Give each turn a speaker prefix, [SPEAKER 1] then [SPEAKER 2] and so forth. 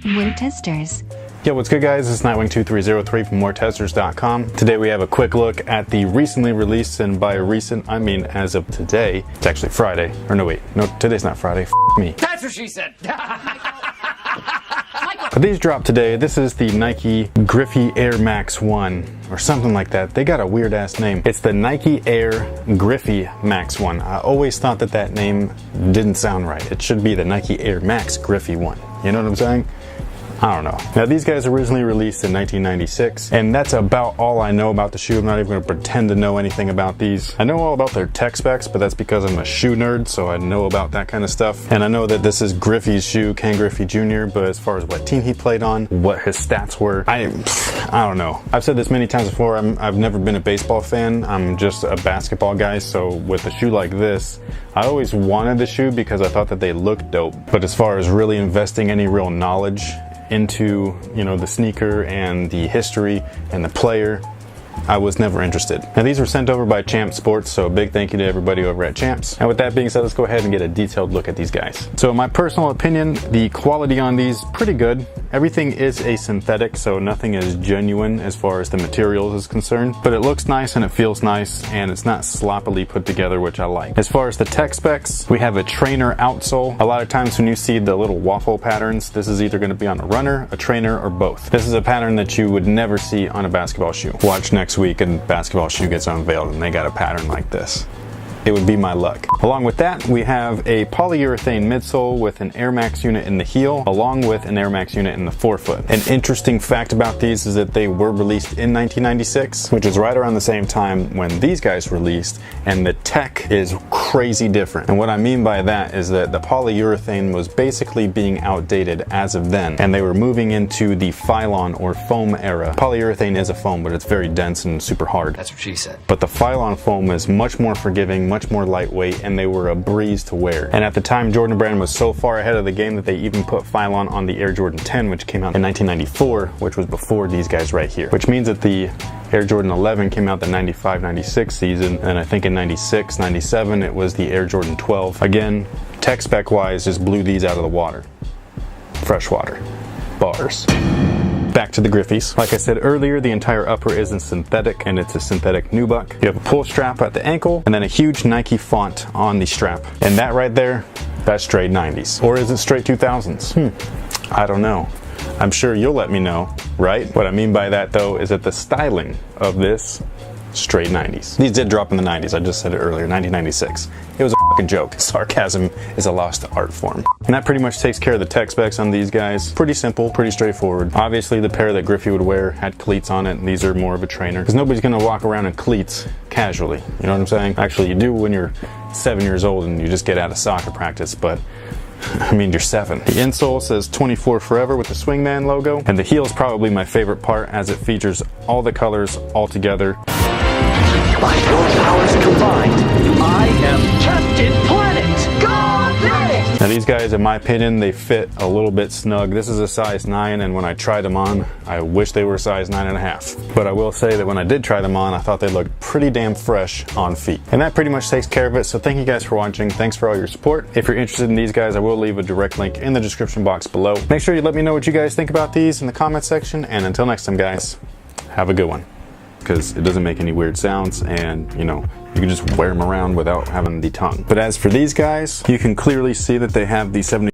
[SPEAKER 1] Wing Testers.
[SPEAKER 2] Yo, what's good guys? It's Nightwing2303 from moretesters.com. Today we have a quick look at the recently released, and by recent I mean as of today. It's actually Friday. Or no wait, no, today's not Friday. F me.
[SPEAKER 3] That's what she said.
[SPEAKER 2] But these dropped today. This is the Nike Griffey Air Max 1 or something like that. They got a weird ass name. It's the Nike Air Griffey Max 1. I always thought that that name didn't sound right. It should be the Nike Air Max Griffey 1. You know what I'm saying? I don't know. Now these guys originally released in 1996, and that's about all I know about the shoe. I'm not even going to pretend to know anything about these. I know all about their tech specs, but that's because I'm a shoe nerd, so I know about that kind of stuff. And I know that this is Griffey's shoe, Ken Griffey Jr., but as far as what team he played on, what his stats were, I don't know. I've said this many times before, I've never been a baseball fan. I'm just a basketball guy, so with a shoe like this, I always wanted the shoe because I thought that they looked dope. But as far as really investing any real knowledge into, you know, the sneaker and the history and the player, I was never interested. Now these were sent over by Champs Sports, so a big thank you to everybody over at Champs. And with that being said, let's go ahead and get a detailed look at these guys. So in my personal opinion, the quality on these, pretty good. Everything is a synthetic, so nothing is genuine as far as the materials is concerned. But it looks nice and it feels nice, and it's not sloppily put together, which I like. As far as the tech specs, we have a trainer outsole. A lot of times when you see the little waffle patterns, this is either going to be on a runner, a trainer, or both. This is a pattern that you would never see on a basketball shoe. Watch next week and basketball shoe gets unveiled and they got a pattern like this. It would be my luck. Along with that, we have a polyurethane midsole with an Air Max unit in the heel, along with an Air Max unit in the forefoot. An interesting fact about these is that they were released in 1996, which is right around the same time when these guys released, and the tech is crazy different. And what I mean by that is that the polyurethane was basically being outdated as of then, and they were moving into the Phylon or foam era. Polyurethane is a foam, but it's very dense and super hard.
[SPEAKER 3] That's what she said.
[SPEAKER 2] But the Phylon foam is much more forgiving, much more lightweight, and they were a breeze to wear. And at the time, Jordan Brand was so far ahead of the game that they even put Phylon on the Air Jordan 10, which came out in 1994, which was before these guys right here. Which means that the Air Jordan 11 came out the 95-96 season, and I think in 96-97 it was the Air Jordan 12. Again, tech spec wise, just blew these out of the water. Fresh water. Bars. Back to the Griffeys. Like I said earlier, the entire upper is in synthetic, and it's a synthetic nubuck. You have a pull strap at the ankle, and then a huge Nike font on the strap. And that right there, that's straight 90s. Or is it straight 2000s? I don't know. I'm sure you'll let me know, right? What I mean by that though is that the styling of this, straight 90s. These did drop in the 90s, I just said it earlier, 1996. It was a fucking joke. Sarcasm is a lost art form. And that pretty much takes care of the tech specs on these guys. Pretty simple, pretty straightforward. Obviously the pair that Griffey would wear had cleats on it, and these are more of a trainer. Because nobody's gonna walk around in cleats casually, you know what I'm saying? Actually you do when you're 7 years old and you just get out of soccer practice, but I mean, you're 7. The insole says 24 Forever with the Swingman logo, and the heel is probably my favorite part as it features all the colors all together.
[SPEAKER 4] By your powers combined, I am Captain Planet! Go Planet!
[SPEAKER 2] Now these guys, in my opinion, they fit a little bit snug. This is a size 9, and when I tried them on, I wish they were size 9.5. But I will say that when I did try them on, I thought they looked pretty damn fresh on feet. And that pretty much takes care of it, so thank you guys for watching. Thanks for all your support. If you're interested in these guys, I will leave a direct link in the description box below. Make sure you let me know what you guys think about these in the comments section, and until next time guys, have a good one. Because it doesn't make any weird sounds, and you know, you can just wear them around without having the tongue. But as for these guys, you can clearly see that they have the 70